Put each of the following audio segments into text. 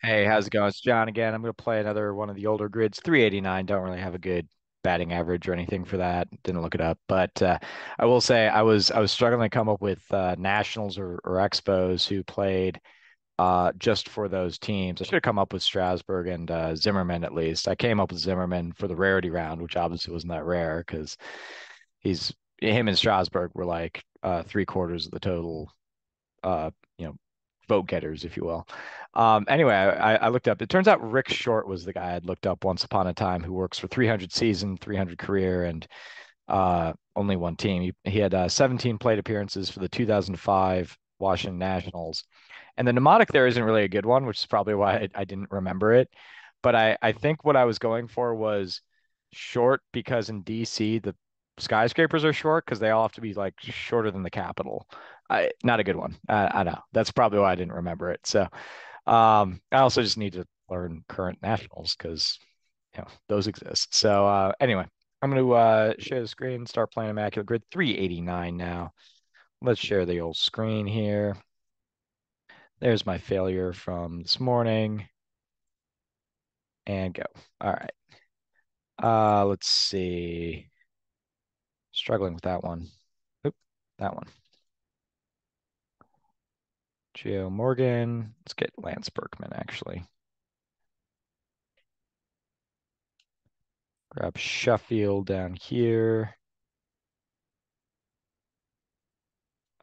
Hey, how's it going? It's John again. I'm going to play another one of the older grids. 389. Don't really have a good batting average or anything for that. Didn't look it up, but I will say I was struggling to come up with nationals or expos who played just for those teams. I should have come up with Strasburg and Zimmerman at least. I came up with Zimmerman for the rarity round, which obviously wasn't that rare because he's him and Strasburg were like three-quarters of the total uh, you know, vote getters, if you will. Anyway, I looked up. It turns out Rick Short was the guy I'd looked up once upon a time who works for 300 season, 300 career, and only one team. He had 17 plate appearances for the 2005 Washington Nationals. And the mnemonic there isn't really a good one, which is probably why I didn't remember it. But I think what I was going for was short because in DC, the skyscrapers are short because they all have to be like shorter than the Capitol. Not a good one. I know. That's probably why I didn't remember it. So I also just need to learn current nationals because those exist. So anyway, I'm going to share the screen, start playing Immaculate Grid 389 now. Let's share the old screen here. There's my failure from this morning and go. All right. Let's see. Struggling with that one. Oop, that one. Geo Morgan. Let's get Lance Berkman actually. Grab Sheffield down here.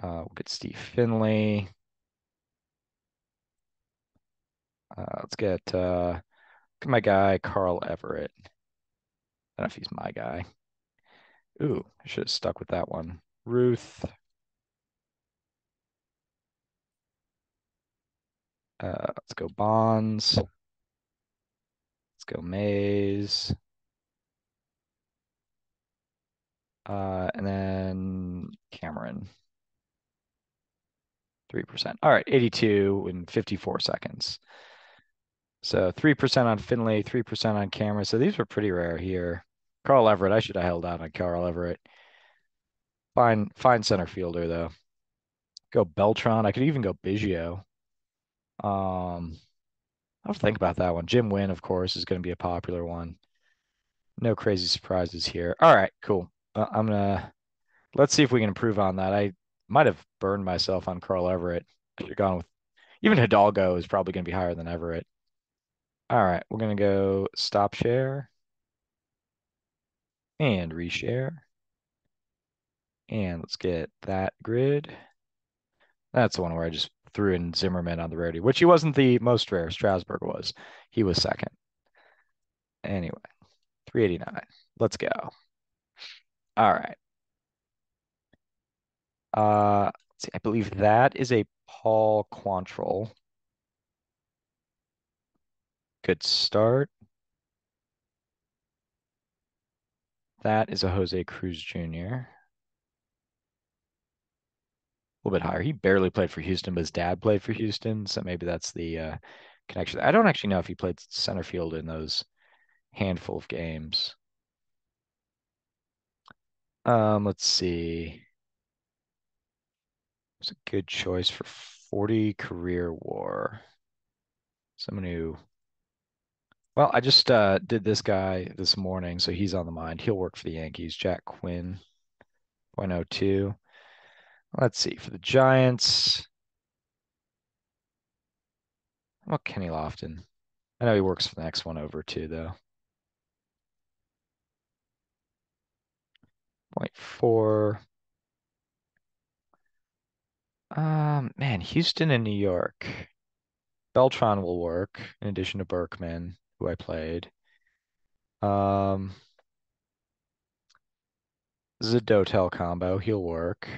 We'll get Steve Finley. Let's get my guy Carl Everett. I don't know if he's my guy. Ooh, I should have stuck with that one. Ruth. Let's go Bonds. Let's go Mays. And then Cameron. 3%. All right, 82 in 54 seconds. So 3% on Finley, 3% on Cameron. So these were pretty rare here. Carl Everett, I should have held out on Carl Everett. Fine center fielder though. Go Beltron. I could even go Biggio. Um, I'll think about that one. Jim Wynn, of course, is going to be a popular one. No crazy surprises here. All right, cool. Let's see if we can improve on that. I might have burned myself on Carl Everett. I should have gone with even Hidalgo is probably going to be higher than Everett. All right, we're going to go stop share and reshare. And let's get that grid. That's the one where I just threw in Zimmerman on the rarity, which he wasn't the most rare. Strasburg was. He was second. Anyway, 389. Let's go. All right. Let's see. I believe that is a Paul Quantrill. Good start. That is a Jose Cruz Jr. A little bit higher. He barely played for Houston, but his dad played for Houston, so maybe that's the connection. I don't actually know if he played center field in those handful of games. Let's see. It's a good choice for 40 career WAR. Someone who, well, I just did this guy this morning, so he's on the mind. He'll work for the Yankees. Jack Quinn, point oh 0.02. Let's see. For the Giants, how about Kenny Lofton? I know he works for the next one over too, though. Point 0.4. Man, Houston and New York. Beltran will work in addition to Berkman, who I played. Um, this is a Dotel combo. He'll work.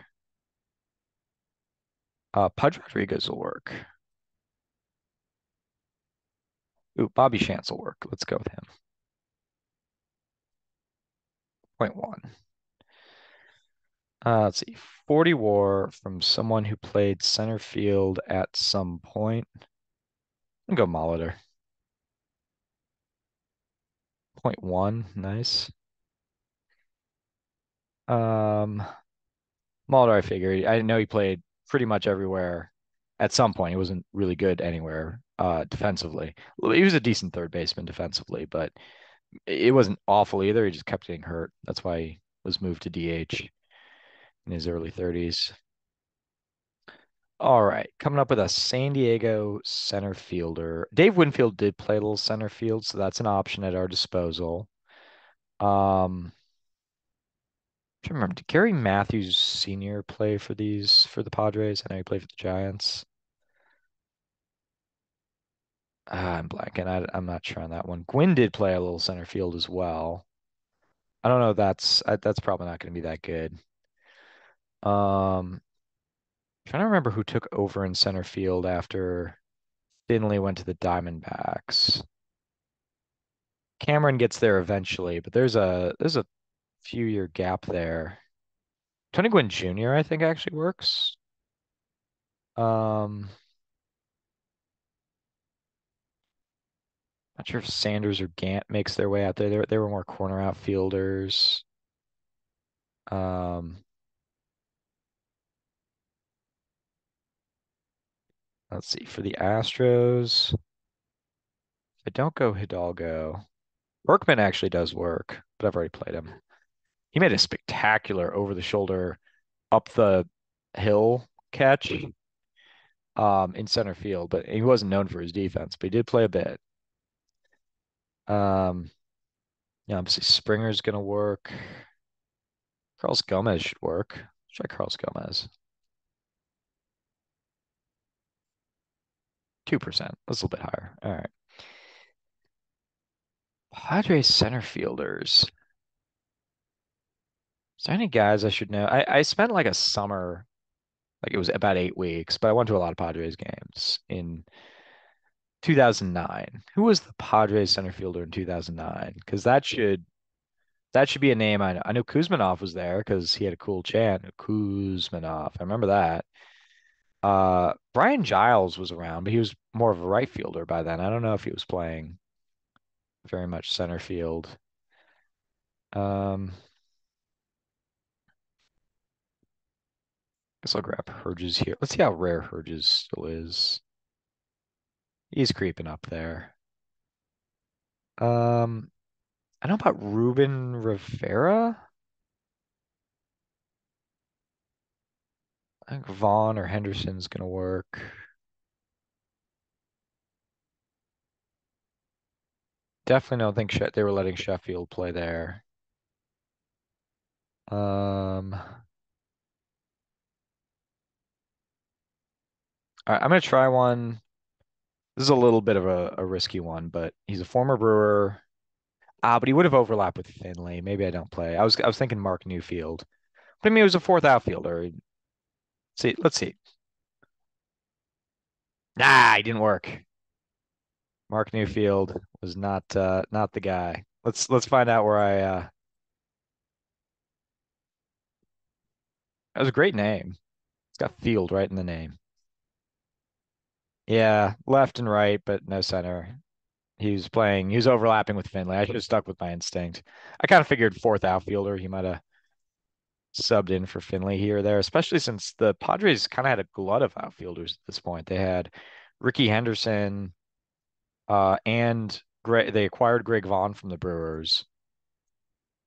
Pudge Rodriguez will work. Ooh, Bobby Shantz will work. Let's go with him. Point 0.1. Let's see. 40 WAR from someone who played center field at some point. I'll go Molitor. Point 0.1. Nice. Um, Molitor, I figured. I know he played pretty much everywhere at some point. He wasn't really good anywhere. defensively. Well, he was a decent third baseman defensively, but it wasn't awful either. He just kept getting hurt. That's why he was moved to DH in his early 30s. All right, coming up with a San Diego center fielder. Dave Winfield did play a little center field, so that's an option at our disposal. Trying to remember, did Gary Matthews Sr. play for the Padres? I know he played for the Giants. I'm blanking. I'm not sure on that one. Gwynn did play a little center field as well. I don't know. That's probably not going to be that good. Trying to remember who took over in center field after Finley went to the Diamondbacks. Cameron gets there eventually, but there's a few year gap there. Tony Gwynn Jr. I think actually works. Um, Not sure if Sanders or Gant makes their way out there. They were more corner outfielders. Um, let's see. For the Astros, if I don't go Hidalgo, Berkman actually does work, but I've already played him. He made a spectacular over the shoulder up the hill catch in center field, but he wasn't known for his defense, but he did play a bit. Um, yeah, obviously Springer's gonna work. Carlos Gomez should work. Let's try Carlos Gomez. 2%. That's a little bit higher. All right. Padres center fielders. Is there any guys I should know? I spent like a summer, like it was about 8 weeks, but I went to a lot of Padres games in 2009. Who was the Padres center fielder in 2009? Because that should be a name I know. I know Kuzmanov was there because he had a cool chant. Kuzmanov. I remember that. Brian Giles was around, but he was more of a right fielder by then. I don't know if he was playing very much center field. Guess I'll grab Herges here. Let's see how rare Herges still is. He's creeping up there. Um, I know about Ruben Rivera. I think Vaughn or Henderson's gonna work. Definitely don't think they were letting Sheffield play there. All right, I'm gonna try one. This is a little bit of a risky one, but he's a former Brewer. But he would have overlapped with Finley. Maybe I don't play. I was thinking Mark Newfield. But I mean, he was a fourth outfielder. Let's see. Nah, he didn't work. Mark Newfield was not the guy. Let's find out where I that was a great name. It's got field right in the name. Yeah, left and right, but no center. He was overlapping with Finley. I should have stuck with my instinct. I kind of figured fourth outfielder. He might have subbed in for Finley here or there, especially since the Padres kind of had a glut of outfielders at this point. They had Ricky Henderson, and they acquired Greg Vaughn from the Brewers.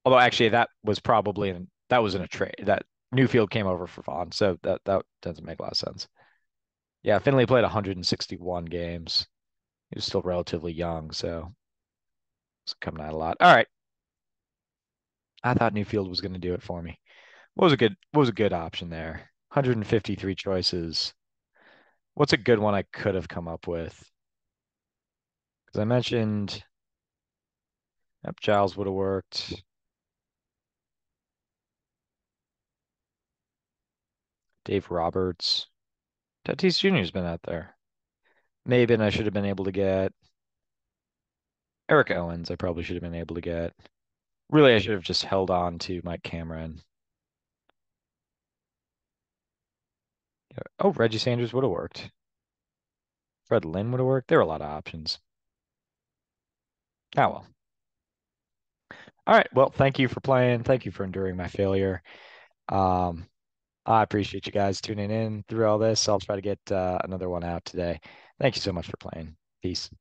Although actually that was in a trade. That Newfield came over for Vaughn, so that doesn't make a lot of sense. Yeah, Finley played 161 games. He was still relatively young, so it's coming out a lot. All right. I thought Newfield was going to do it for me. What was a good option there? 153 choices. What's a good one I could have come up with? Because I mentioned yep, Giles would have worked. Dave Roberts. Tatis Jr.'s been out there. Maybe I should have been able to get Eric Owens. I probably should have been able to get. Really, I should have just held on to Mike Cameron. Oh, Reggie Sanders would have worked. Fred Lynn would have worked. There were a lot of options. Oh well. All right. Well, thank you for playing. Thank you for enduring my failure. Um, I appreciate you guys tuning in through all this. I'll try to get another one out today. Thank you so much for playing. Peace.